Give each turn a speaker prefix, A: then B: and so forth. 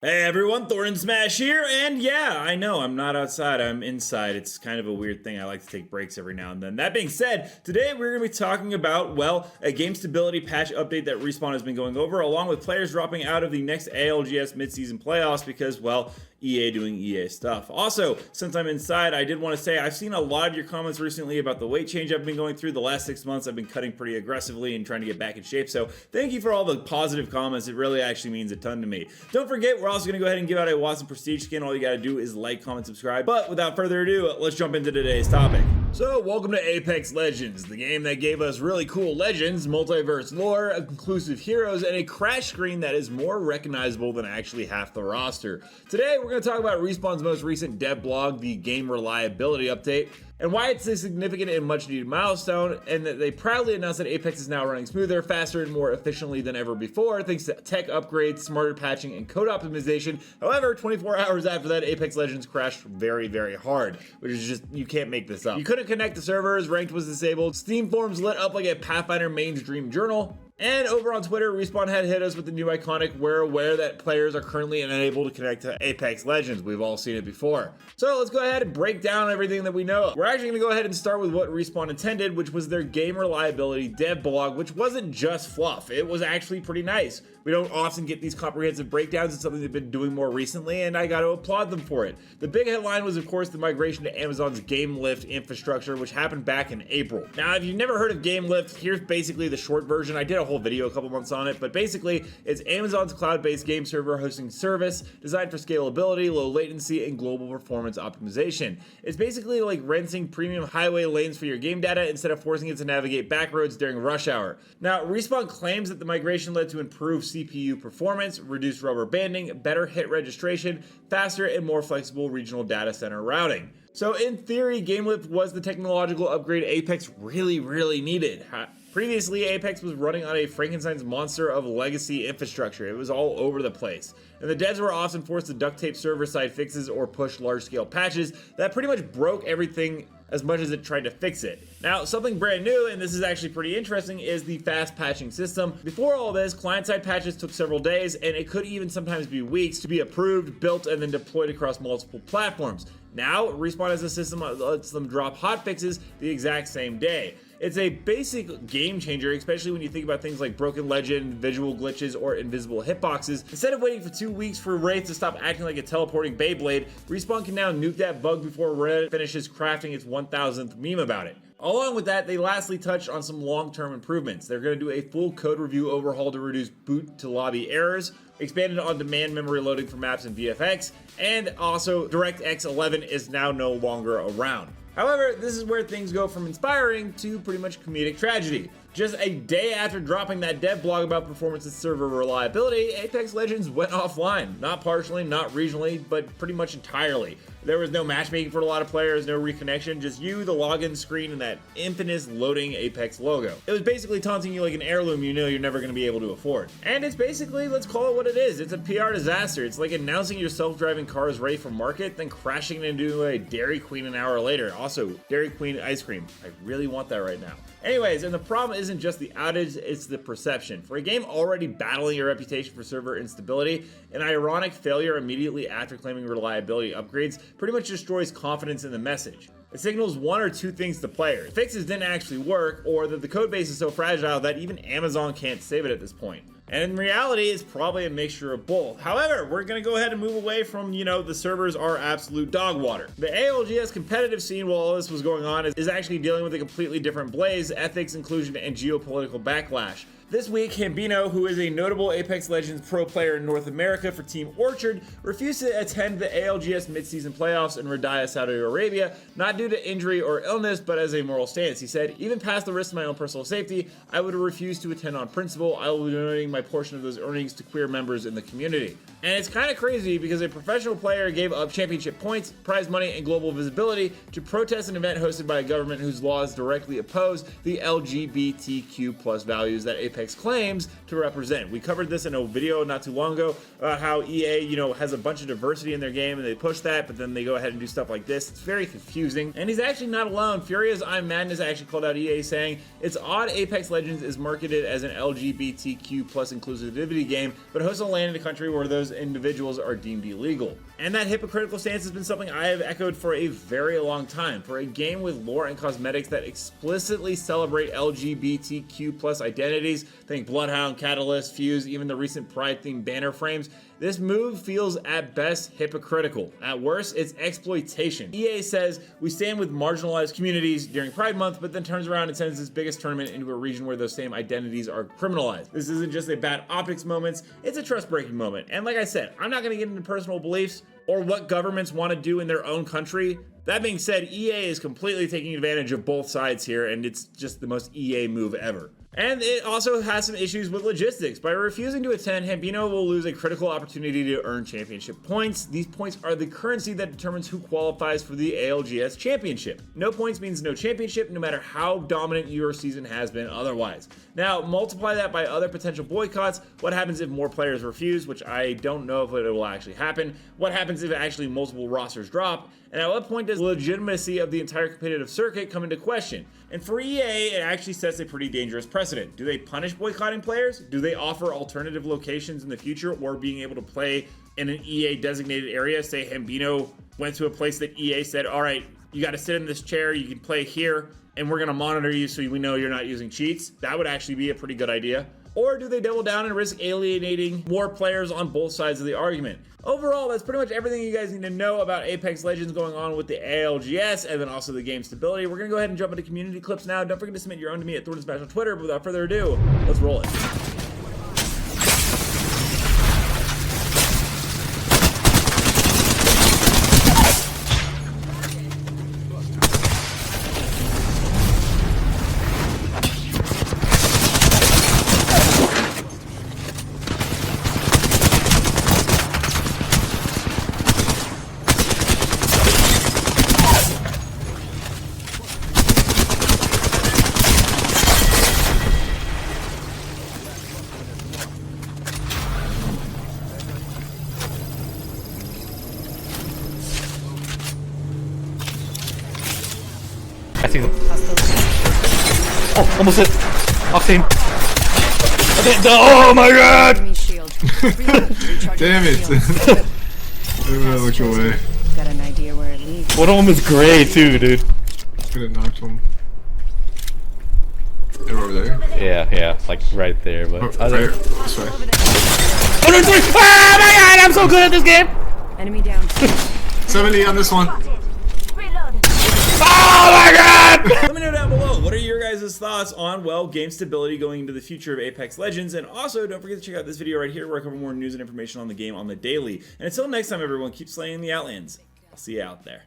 A: Hey everyone, Thordan Smash here, and yeah, I know, I'm not outside, I'm inside. It's kind of a weird thing. I like to take breaks every now and then. That being said, today we're going to be talking about, well, a game stability patch update that Respawn has been going over, along with players dropping out of the next ALGS midseason playoffs because, well, EA doing EA stuff. Also, since I'm inside, I did want to say I've seen a lot of your comments recently about the weight change I've been going through. The last 6 months I've been cutting pretty aggressively and trying to get back in shape, so thank you for all the positive comments. It really actually means a ton to me. Don't forget, we're also going to go ahead and give out a Watson Prestige skin. All you got to do is like, comment, subscribe. But without further ado, let's jump into today's topic. So, welcome to Apex Legends, the game that gave us really cool legends, multiverse lore, inclusive heroes, and a crash screen that is more recognizable than actually half the roster. Today, we're going to talk about Respawn's most recent dev blog, the game reliability update, and why it's a significant and much needed milestone, and that they proudly announced that Apex is now running smoother, faster, and more efficiently than ever before, thanks to tech upgrades, smarter patching, and code optimization. However, 24 hours after that, Apex Legends crashed very, very hard, which is just, you can't make this up. You couldn't connect to servers, ranked was disabled, Steam forums lit up like a Pathfinder mainstream journal, and over on Twitter, Respawn had hit us with the new iconic "We're aware that players are currently unable to connect to Apex Legends." We've all seen it before. So let's go ahead and break down everything that we know. We're actually going to go ahead and start with what Respawn intended, which was their game reliability dev blog, which wasn't just fluff. It was actually pretty nice. We don't often get these comprehensive breakdowns. It's something they've been doing more recently, and I got to applaud them for it. The big headline was, of course, the migration to Amazon's GameLift infrastructure, which happened back in April. Now, if you've never heard of GameLift, here's basically the short version. I did a whole video a couple months on it, but basically, it's Amazon's cloud-based game server hosting service designed for scalability, low latency, and global performance optimization. It's basically like renting premium highway lanes for your game data instead of forcing it to navigate back roads during rush hour. Now, Respawn claims that the migration led to improved CPU performance, reduced rubber banding, better hit registration, faster and more flexible regional data center routing. So in theory, GameLift was the technological upgrade Apex really needed. Previously, Apex was running on a Frankenstein's monster of legacy infrastructure. It was all over the place, and the devs were often forced to duct tape server-side fixes or push large-scale patches that pretty much broke everything as much as it tried to fix it. Now, something brand new, and this is actually pretty interesting, is the fast patching system. Before all this, client-side patches took several days, and it could even sometimes be weeks to be approved, built, and then deployed across multiple platforms. Now, Respawn has a system that lets them drop hotfixes the exact same day. It's a basic game changer, especially when you think about things like broken legend, visual glitches, or invisible hitboxes. Instead of waiting for 2 weeks for Wraith to stop acting like a teleporting Beyblade, Respawn can now nuke that bug before Reddit finishes crafting its 1000th meme about it. Along with that, they lastly touched on some long-term improvements. They're going to do a full code review overhaul to reduce boot to lobby errors, expanded on-demand memory loading for maps and VFX, and also DirectX 11 is now no longer around. However, this is where things go from inspiring to pretty much comedic tragedy. Just a day after dropping that dev blog about performance and server reliability, Apex Legends went offline. Not partially, not regionally, but pretty much entirely. There was no matchmaking for a lot of players, no reconnection, just you, the login screen, and that infamous loading Apex logo. It was basically taunting you like an heirloom you know you're never going to be able to afford. And it's basically, let's call it what it is. It's a PR disaster. It's like announcing your self-driving car is ready for market, then crashing into a Dairy Queen an hour later. Also, Dairy Queen ice cream. I really want that right now. Anyways, and the problem isn't just the outage, it's the perception. For a game already battling a reputation for server instability, an ironic failure immediately after claiming reliability upgrades pretty much destroys confidence in the message. It signals one or two things to players. Fixes didn't actually work, or that the code base is so fragile that even Amazon can't save it at this point. And in reality, it's probably a mixture of both. However, we're going to go ahead and move away from, the servers are absolute dog water. The ALGS competitive scene, while all this was going on, is actually dealing with a completely different blaze: ethics, inclusion, and geopolitical backlash. This week, Hambino, who is a notable Apex Legends pro player in North America for Team Orchard, refused to attend the ALGS midseason playoffs in Riyadh, Saudi Arabia, not due to injury or illness, but as a moral stance. He said, "Even past the risk of my own personal safety, I would refuse to attend on principle. I will be donating my portion of those earnings to queer members in the community." And it's kind of crazy because a professional player gave up championship points, prize money, and global visibility to protest an event hosted by a government whose laws directly oppose the LGBTQ+ values that Apex Apex claims to represent. We covered this in a video not too long ago about how EA, has a bunch of diversity in their game and they push that, but then they go ahead and do stuff like this. It's very confusing. And he's actually not alone. Furia's I'm Madness actually called out EA saying, it's odd Apex Legends is marketed as an LGBTQ plus inclusivity game, but hosts a land in a country where those individuals are deemed illegal. And that hypocritical stance has been something I have echoed for a very long time. For a game with lore and cosmetics that explicitly celebrate LGBTQ plus identities, think Bloodhound, Catalyst, Fuse, even the recent Pride-themed banner frames, this move feels at best hypocritical. At worst, it's exploitation. EA says, we stand with marginalized communities during Pride Month, but then turns around and sends its biggest tournament into a region where those same identities are criminalized. This isn't just a bad optics moment, it's a trust-breaking moment. And like I said, I'm not gonna get into personal beliefs or what governments want to do in their own country. That being said, EA is completely taking advantage of both sides here, and it's just the most EA move ever. And it also has some issues with logistics. By refusing to attend, Hambino will lose a critical opportunity to earn championship points. These points are the currency that determines who qualifies for the ALGS championship. No points means no championship, no matter how dominant your season has been otherwise. Now, multiply that by other potential boycotts. What happens if more players refuse, which I don't know if it will actually happen. What happens if actually multiple rosters drop? And at what point does the legitimacy of the entire competitive circuit come into question? And for EA, it actually sets a pretty dangerous precedent. Do they punish boycotting players? Do they offer alternative locations in the future, or being able to play in an EA designated area? Say Hambino went to a place that EA said, all right, you got to sit in this chair, you can play here, and we're going to monitor you so we know you're not using cheats. That would actually be a pretty good idea. Or do they double down and risk alienating more players on both sides of the argument? Overall, that's pretty much everything you guys need to know about Apex Legends going on with the ALGS and then also the game stability. We're going to go ahead and jump into community clips now. Don't forget to submit your own to me at Thordan Smash on Twitter. But without further ado, let's roll it.
B: I see them. Oh, almost hit. Octane. Oh my god!
C: Damn it. Which way?
D: Got an idea where it leads.
B: One of them is gray too, dude.
C: Could have knocked one. They're over there?
B: Yeah, like right there, but...
C: Oh, right. This way.
B: 103! Oh my god, I'm so good at this game!
D: Enemy down.
C: 70 on this one.
B: Oh my god!
A: Let me know down below, what are your guys' thoughts on, well, game stability going into the future of Apex Legends? And also, don't forget to check out this video right here where I cover more news and information on the game on the daily. And until next time, everyone, keep slaying the Outlands. I'll see you out there.